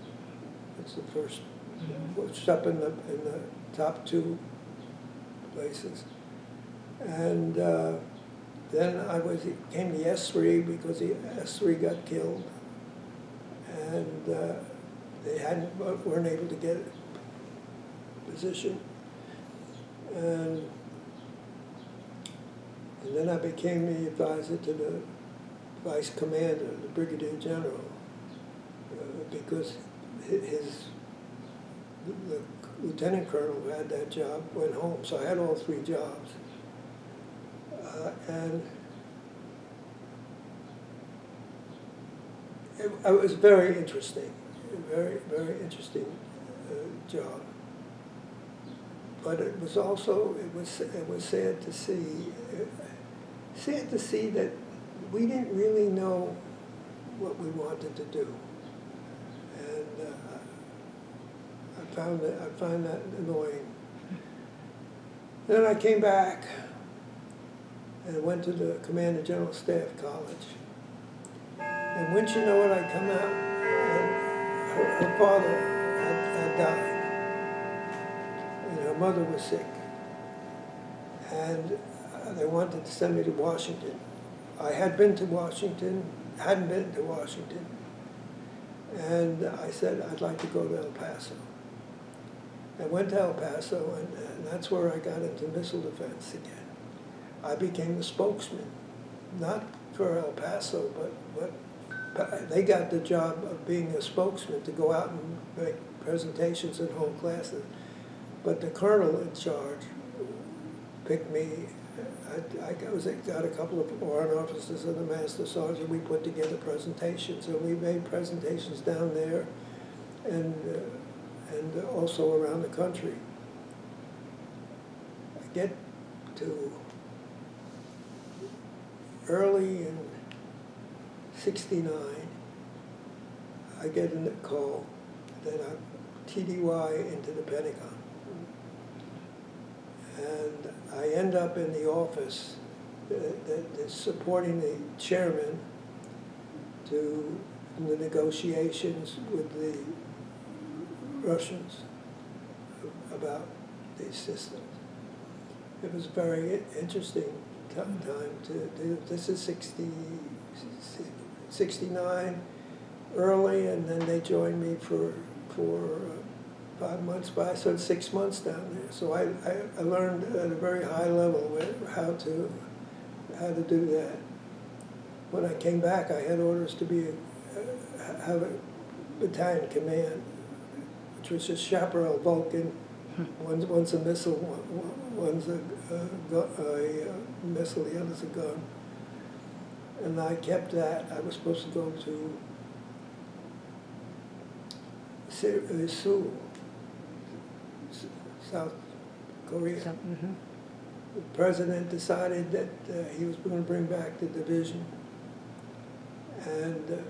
It's the first, which up in the top 2 places. And then came the S3 because the S3 got killed, and they weren't able to get a position. And then I became the advisor to the vice commander, the brigadier general, because the lieutenant colonel who had that job went home, so I had all 3 jobs. And it was very interesting, very, very interesting job. But it was also, it was sad to see that we didn't really know what we wanted to do. And I find that annoying. Then I came back and went to the Commander General Staff College. And wouldn't you know it, I come out, and her father had died, and her mother was sick. And they wanted to send me to Washington. I had been to Washington, hadn't been to Washington, and I said I'd like to go to El Paso. I went to El Paso, and that's where I got into missile defense again. I became the spokesman, not for El Paso, but they got the job of being a spokesman to go out and make presentations in whole classes. But the colonel in charge picked me. I got a couple of warrant officers and the master sergeant. We put together presentations, and we made presentations down there and also around the country. I get to early in '69, I get a call that I'm TDY into the Pentagon. And I end up in the office that is supporting the chairman in the negotiations with the Russians about these systems. It was very interesting time to do. This is 69, early, and then they joined me for 5 months, but I spent 6 months down there. So I learned at a very high level how to do that. When I came back, I had orders to have a battalion command, which was just chaparral Vulcan. One's a missile, one's a missile, the other's a gun. And I kept that. I was supposed to go to Seoul, South Korea. The president decided that he was going to bring back the division, and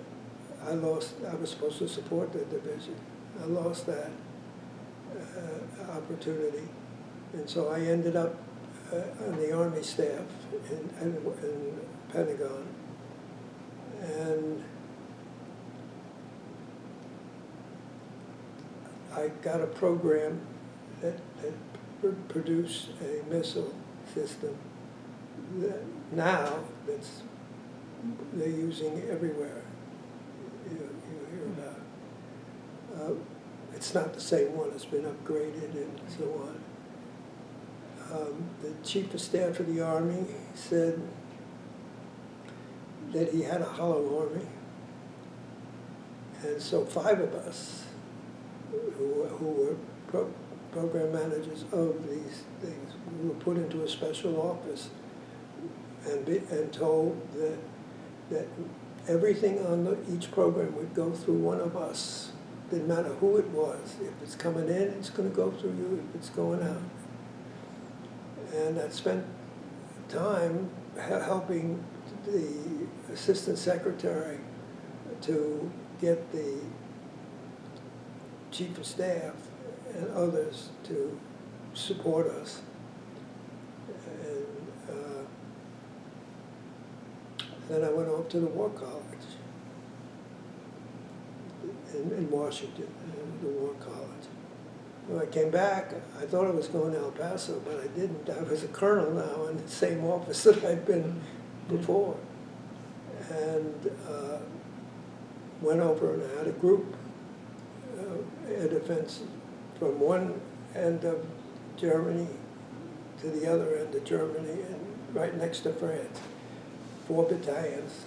I was supposed to support the division. I lost that opportunity, and so I ended up on the Army staff in Pentagon, and I got a program that produced a missile system that now they're using everywhere. You hear about. It's not the same one. It's been upgraded and so on. The chief of staff of the Army said that he had a hollow army, and so 5 of us who were program managers of these things, we were put into a special office and told that everything on each program would go through one of us. Didn't matter who it was. If it's coming in, it's going to go through you. If it's going out. And I spent time helping the assistant secretary to get the chief of staff and others to support us. And then I went off to the War College in Washington, the War College. When I came back, I thought I was going to El Paso, but I didn't. I was a colonel now in the same office that I'd been before. And went over and I had a group, air defense, from one end of Germany to the other end of Germany, and right next to France. 4 battalions.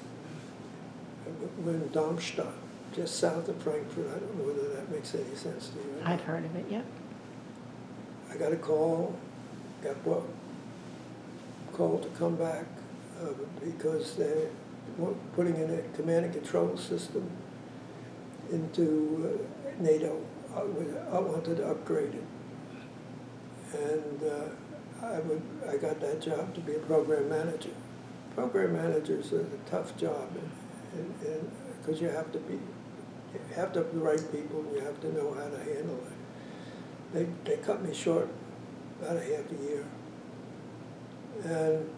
We're in Darmstadt, just south of Frankfurt. I don't know whether that makes any sense to you. I've heard of it, yep. I got a call, called to come back because they were putting in a command and control system into NATO. I wanted to upgrade it. And I got that job to be a program manager. Program managers are a tough job, because you have to have the right people, and you have to know how to handle it. They cut me short about a half a year. And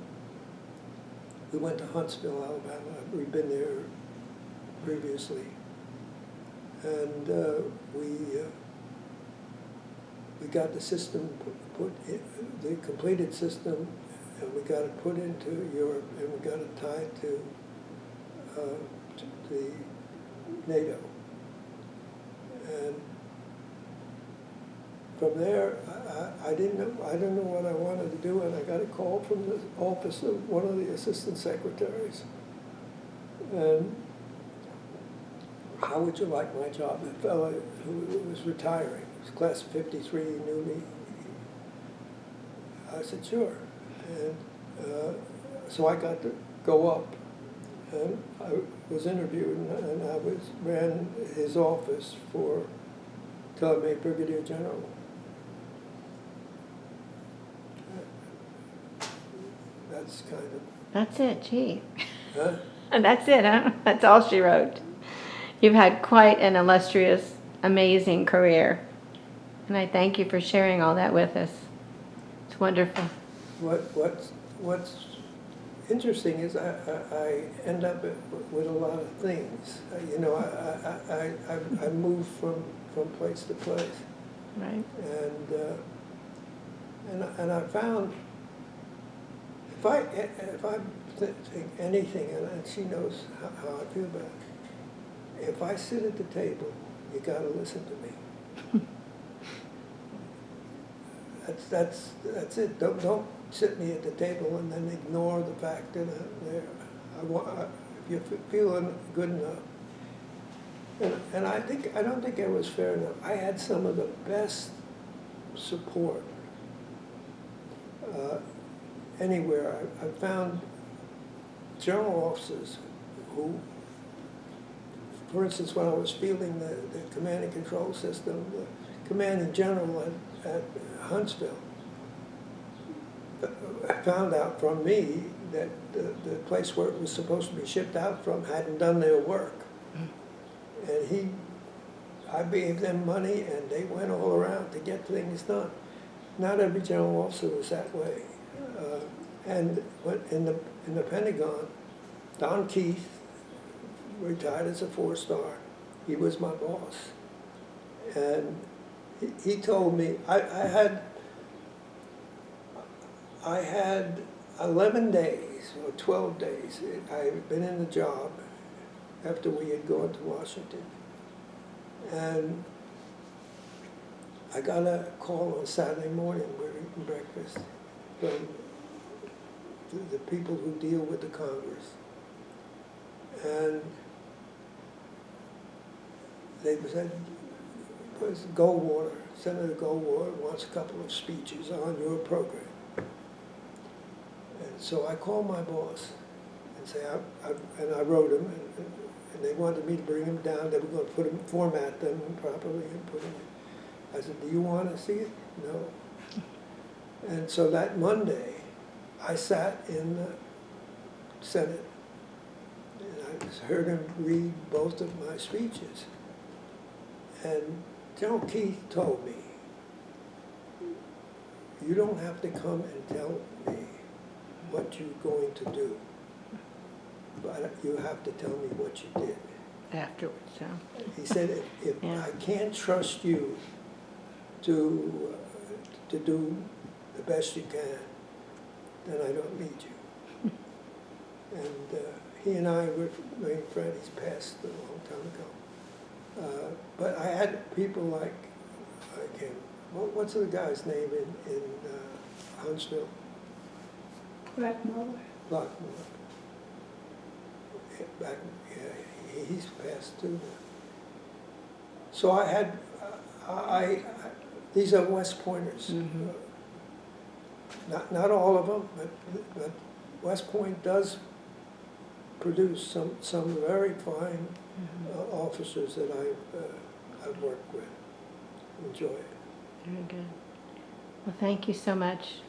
we went to Huntsville, Alabama. We'd been there previously. And we got the system put in, the completed system, and we got it put into Europe, and we got it tied to the NATO. And from there, I didn't know what I wanted to do, and I got a call from the office of one of the assistant secretaries. And how would you like my job? A fellow who was retiring, he was class of 53, he knew me. I said, sure. And so I got to go up, and I was interviewed, and I ran his office till I made Brigadier General. That's kind of... That's it, gee. Huh? And that's it, huh? That's all she wrote. You've had quite an illustrious, amazing career. And I thank you for sharing all that with us. It's wonderful. What's interesting is I end up with a lot of things. I move from place to place. Right. And I found if I think anything, and she knows how I feel about it, if I sit at the table, you gotta listen to me. That's it. Don't sit me at the table and then ignore the fact that I'm there. If you're feeling good enough. And I don't think I was fair enough. I had some of the best support anywhere. I found general officers who, for instance, when I was fielding the command and control system, the commanding general at Huntsville found out from me that the place where it was supposed to be shipped out from hadn't done their work. And I gave them money and they went all around to get things done. Not every general officer was that way. And in the Pentagon, Don Keith retired as a 4-star. He was my boss. And he told me, I had 11 days or 12 days. I had been in the job after we had gone to Washington. And I got a call on Saturday morning, we were eating breakfast, from the people who deal with the Congress. And they said, Goldwater, Senator Goldwater wants a couple of speeches on your program. And so I called my boss and say, and I wrote him, and they wanted me to bring them down. They were going to format them properly and put them in. I said, do you want to see it? No. And so that Monday, I sat in the Senate, and I heard him read both of my speeches. And General Keith told me, you don't have to come and tell me what you're going to do, but you have to tell me what you did. Afterwards, so. He said, if Yeah. I can't trust you to do the best you can, then I don't need you. And he and I were remained friends. He's passed a long time ago. But I had people like him. What's the guy's name in Huntsville? Blackmore. Lockmore. Yeah, he's passed too. So I had, these are West Pointers. Mm-hmm. Not all of them, but West Point does produce some very fine officers that I've worked with. Enjoy it. Very good. Well, thank you so much.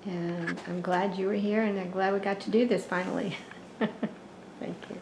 And I'm glad you were here, and I'm glad we got to do this finally. Thank you.